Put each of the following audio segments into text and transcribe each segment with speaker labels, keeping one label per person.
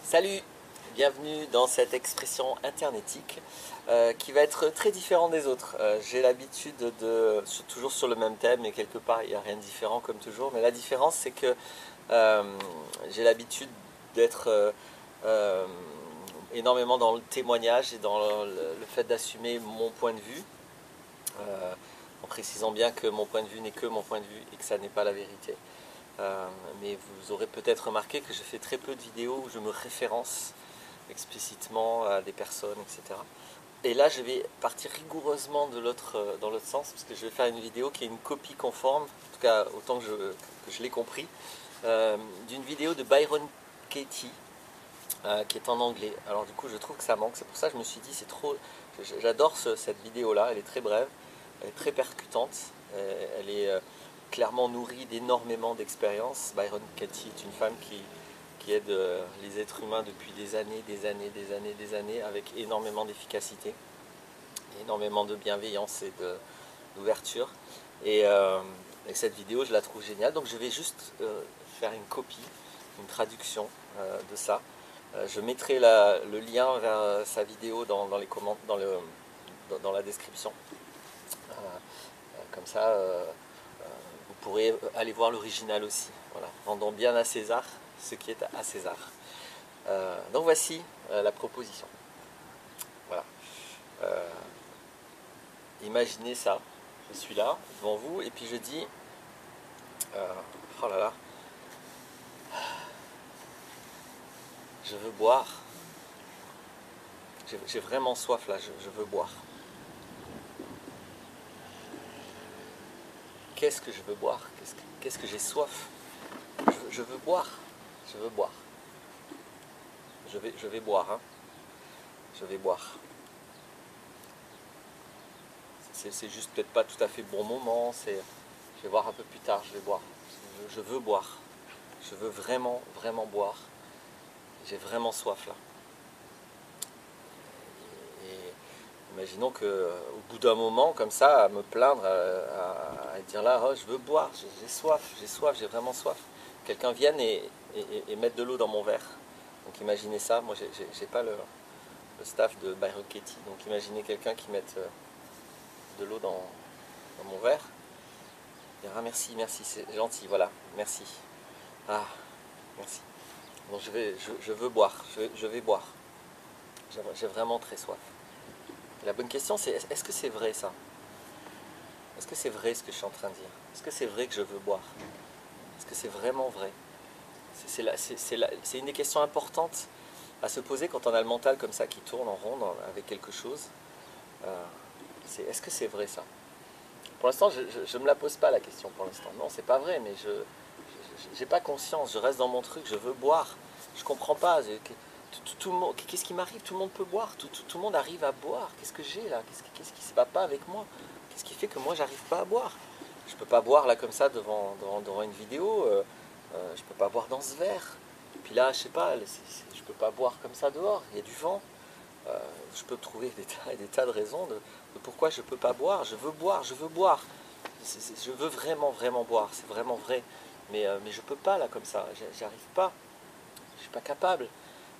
Speaker 1: Salut, bienvenue dans cette expression internetique qui va être très différente des autres. J'ai l'habitude toujours sur le même thème, et quelque part il n'y a rien de différent comme toujours, mais la différence c'est que j'ai l'habitude d'être euh, énormément dans le témoignage et dans le fait d'assumer mon point de vue, en précisant bien que mon point de vue n'est que mon point de vue et que ça n'est pas la vérité. Mais vous aurez peut-être remarqué que je fais très peu de vidéos où je me référence explicitement à des personnes, etc. Et là, je vais partir rigoureusement dans l'autre sens, parce que je vais faire une vidéo qui est une copie conforme, en tout cas autant que je l'ai compris, d'une vidéo de Byron Katie, qui est en anglais. Alors du coup, je trouve que ça manque, c'est pour ça que je me suis dit, c'est trop... J'adore cette vidéo-là, elle est très brève, elle est très percutante, elle est clairement nourrie d'énormément d'expérience. Byron Katie est une femme qui aide les êtres humains depuis des années, avec énormément d'efficacité, énormément de bienveillance et d'ouverture. Et cette vidéo, je la trouve géniale. Donc je vais juste faire une copie, une traduction de ça. Je mettrai le lien vers sa vidéo dans les commentaires, dans la description. Comme ça, vous pourrez aller voir l'original aussi. Voilà. Rendons bien à César ce qui est à César. Donc voici la proposition. Voilà. Imaginez ça. Je suis là, devant vous, et puis je dis, oh là là, je veux boire. J'ai vraiment soif là, je veux boire. Qu'est-ce que je veux boire? Qu'est-ce que j'ai soif? Je veux boire. Je veux boire. Je vais boire. Hein. Je vais boire. C'est juste peut-être pas tout à fait bon moment. Je vais voir un peu plus tard. Je vais boire. Je veux boire. Je veux vraiment, vraiment boire. J'ai vraiment soif là. Et imaginons qu'au bout d'un moment, comme ça, à me plaindre, à dire là, oh, je veux boire, j'ai soif, j'ai vraiment soif. Quelqu'un vienne et mette de l'eau dans mon verre. Donc imaginez ça, moi j'ai pas le staff de Byron Katie, donc imaginez quelqu'un qui mette de l'eau dans mon verre. Il dira merci, c'est gentil, voilà, merci. Ah, merci. Donc je veux boire, je vais boire. J'ai vraiment très soif. Et la bonne question c'est, est-ce que c'est vrai ça? Est-ce que c'est vrai ce que je suis en train de dire? Est-ce que c'est vrai que je veux boire? Est-ce que c'est vraiment vrai? C'est une des questions importantes à se poser quand on a le mental comme ça qui tourne en rond avec quelque chose. Est-ce que c'est vrai ça? Pour l'instant, je ne me la pose pas la question pour l'instant. Non, c'est pas vrai, mais je n'ai pas conscience. Je reste dans mon truc, je veux boire. Je comprends pas. Qu'est-ce qui m'arrive? Tout le monde peut boire. Tout le monde arrive à boire. Qu'est-ce que j'ai là? Qu'est-ce qui ne se va pas avec moi? Qu'est-ce qui fait que moi, j'arrive pas à boire? Je peux pas boire là comme ça devant une vidéo. Je peux pas boire dans ce verre. Puis là, je sais pas, je peux pas boire comme ça dehors. Il y a du vent. Je peux trouver des tas de raisons de pourquoi je peux pas boire. Je veux boire, je veux boire. Je veux vraiment, vraiment boire. C'est vraiment vrai. Mais je peux pas là comme ça. J'arrive pas. Je suis pas capable.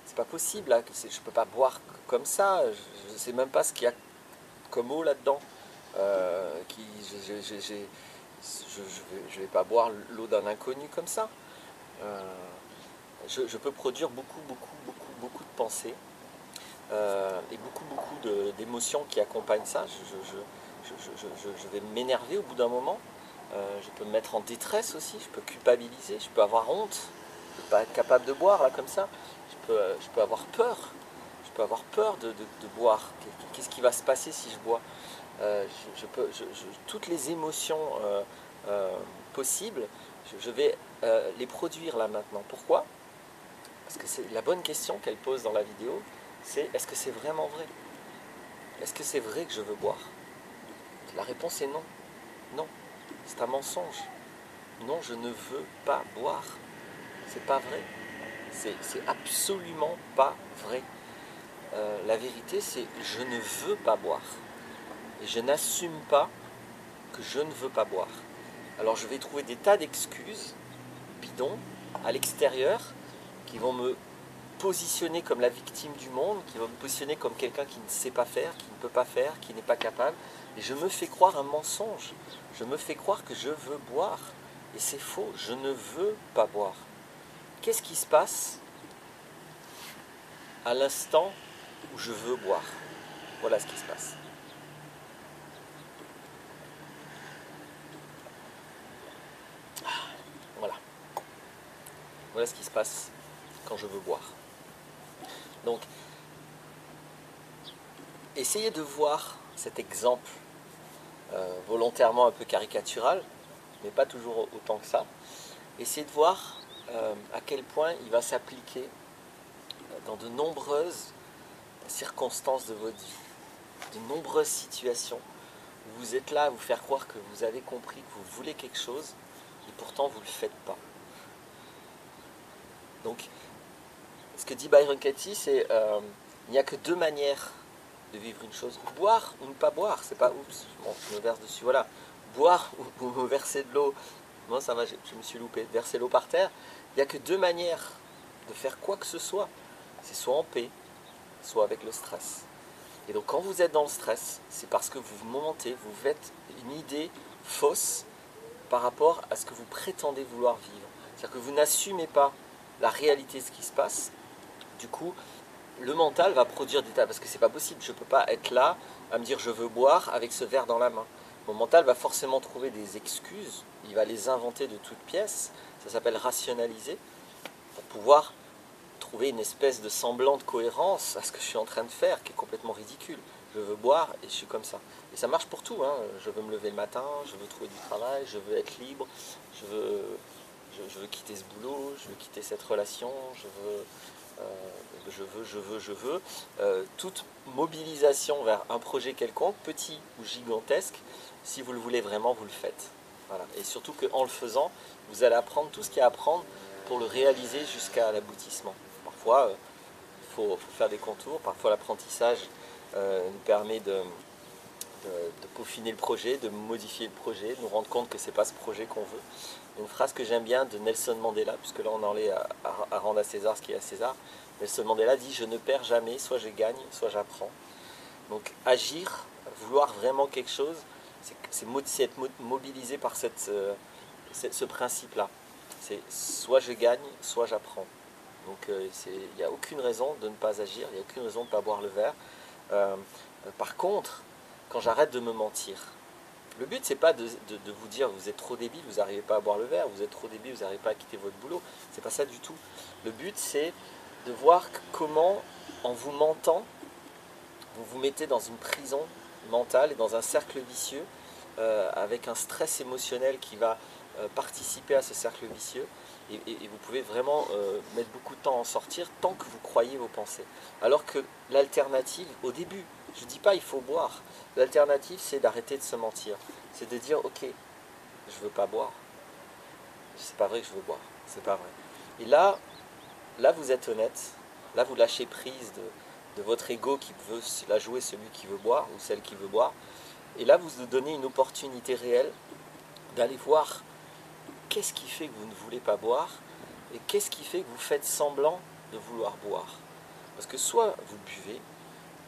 Speaker 1: C'est pas possible là. Je peux pas boire comme ça. Je sais même pas ce qu'il y a comme eau là-dedans. Je vais pas boire l'eau d'un inconnu comme ça. Je peux produire beaucoup de pensées et beaucoup d'émotions qui accompagnent ça. Je vais m'énerver au bout d'un moment. Je peux me mettre en détresse aussi. Je peux culpabiliser. Je peux avoir honte. Je peux pas être capable de boire là comme ça. Je peux avoir peur. Je peux avoir peur de boire. Qu'est-ce qui va se passer si je bois? Toutes les émotions possibles, je vais les produire là maintenant. Pourquoi? Parce que c'est la bonne question qu'elle pose dans la vidéo, c'est est-ce que c'est vraiment vrai? Est-ce que c'est vrai que je veux boire? La réponse est non. Non, c'est un mensonge. Non, je ne veux pas boire. C'est pas vrai. C'est absolument pas vrai. La vérité, c'est je ne veux pas boire. Et je n'assume pas que je ne veux pas boire. Alors je vais trouver des tas d'excuses bidons à l'extérieur qui vont me positionner comme la victime du monde, qui va me positionner comme quelqu'un qui ne sait pas faire, qui ne peut pas faire, qui n'est pas capable. Et je me fais croire un mensonge. Je me fais croire que je veux boire. Et c'est faux, je ne veux pas boire. Qu'est-ce qui se passe à l'instant où je veux boire? Voilà ce qui se passe. Voilà. Voilà ce qui se passe quand je veux boire. Donc, essayez de voir cet exemple volontairement un peu caricatural, mais pas toujours autant que ça. Essayez de voir à quel point il va s'appliquer dans de nombreuses circonstances de votre vie, de nombreuses situations où vous êtes là à vous faire croire que vous avez compris, que vous voulez quelque chose, et pourtant vous ne le faites pas. Donc, ce que dit Byron Katie, c'est il n'y a que deux manières de vivre une chose. Boire ou ne pas boire. C'est pas oups, bon, je me verse dessus, voilà. Boire ou me verser de l'eau. Moi ça va, je me suis loupé. Verser l'eau par terre. Il n'y a que deux manières de faire quoi que ce soit. C'est soit en paix, soit avec le stress. Et donc quand vous êtes dans le stress, c'est parce que vous mentez, vous faites une idée fausse par rapport à ce que vous prétendez vouloir vivre. C'est-à-dire que vous n'assumez pas la réalité de ce qui se passe. Du coup, le mental va produire des tas, parce que c'est pas possible, je ne peux pas être là à me dire je veux boire avec ce verre dans la main. Mon mental va forcément trouver des excuses, il va les inventer de toutes pièces, ça s'appelle rationaliser, pour pouvoir trouver une espèce de semblant de cohérence à ce que je suis en train de faire, qui est complètement ridicule. Je veux boire et je suis comme ça. Et ça marche pour tout, hein. Je veux me lever le matin, je veux trouver du travail, je veux être libre, je veux quitter ce boulot, je veux quitter cette relation, je veux. Toute mobilisation vers un projet quelconque, petit ou gigantesque, si vous le voulez vraiment, vous le faites. Voilà. Et surtout qu'en le faisant, vous allez apprendre tout ce qu'il y a à apprendre pour le réaliser jusqu'à l'aboutissement. Parfois, il faut faire des contours, parfois l'apprentissage nous permet de peaufiner le projet, de modifier le projet, de nous rendre compte que ce n'est pas ce projet qu'on veut. Une phrase que j'aime bien de Nelson Mandela, puisque là on en est à rendre à César ce qui est à César. Nelson Mandela dit « Je ne perds jamais, soit je gagne, soit j'apprends ». Donc agir, vouloir vraiment quelque chose, c'est être mobilisé par ce principe-là. C'est soit je gagne, soit j'apprends. Donc il n'y a aucune raison de ne pas agir, il n'y a aucune raison de ne pas boire le verre. Par contre, quand j'arrête de me mentir, le but c'est pas de vous dire vous êtes trop débile, vous n'arrivez pas à boire le verre, vous êtes trop débile, vous n'arrivez pas à quitter votre boulot, c'est pas ça du tout. Le but c'est de voir comment en vous mentant, vous vous mettez dans une prison mentale et dans un cercle vicieux avec un stress émotionnel qui va participer à ce cercle vicieux et vous pouvez vraiment mettre beaucoup de temps à en sortir tant que vous croyez vos pensées. Alors que l'alternative, au début, je ne dis pas il faut boire, l'alternative c'est d'arrêter de se mentir, c'est de dire ok, je veux pas boire, c'est pas vrai que je veux boire, c'est pas vrai. Et là vous êtes honnête, là vous lâchez prise de votre ego qui veut la jouer celui qui veut boire ou celle qui veut boire, et là vous vous donnez une opportunité réelle d'aller voir qu'est-ce qui fait que vous ne voulez pas boire et qu'est-ce qui fait que vous faites semblant de vouloir boire. Parce que soit vous buvez,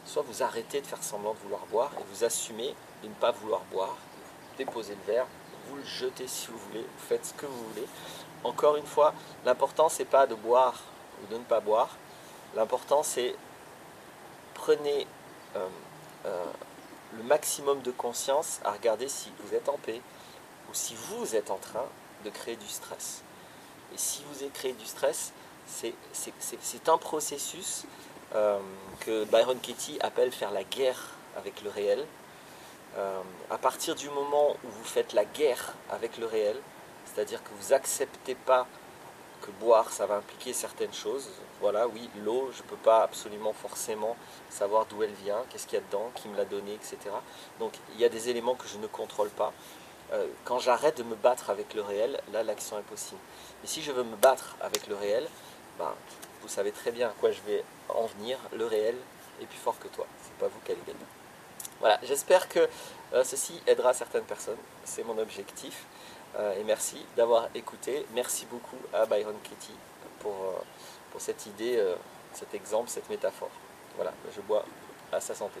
Speaker 1: soit vous arrêtez de faire semblant de vouloir boire et vous assumez de ne pas vouloir boire, vous déposez le verre, vous le jetez si vous voulez, vous faites ce que vous voulez. Encore une fois, l'important c'est pas de boire ou de ne pas boire, l'important c'est prenez le maximum de conscience à regarder si vous êtes en paix ou si vous êtes en train de créer du stress. Et si vous avez créé du stress, c'est un processus que Byron Katie appelle faire la guerre avec le réel. À partir du moment où vous faites la guerre avec le réel, c'est-à-dire que vous n'acceptez pas que boire, ça va impliquer certaines choses. Voilà, oui, l'eau, je ne peux pas absolument forcément savoir d'où elle vient, qu'est-ce qu'il y a dedans, qui me l'a donné, etc. Donc il y a des éléments que je ne contrôle pas. Quand j'arrête de me battre avec le réel, là l'action est possible. Mais si je veux me battre avec le réel, ben, vous savez très bien à quoi je vais en venir, le réel est plus fort que toi, c'est pas vous qui allez gagner. Voilà, j'espère que ceci aidera certaines personnes, c'est mon objectif. Et merci d'avoir écouté. Merci beaucoup à Byron Katie pour cette idée cet exemple, cette métaphore. Voilà, je bois à sa santé.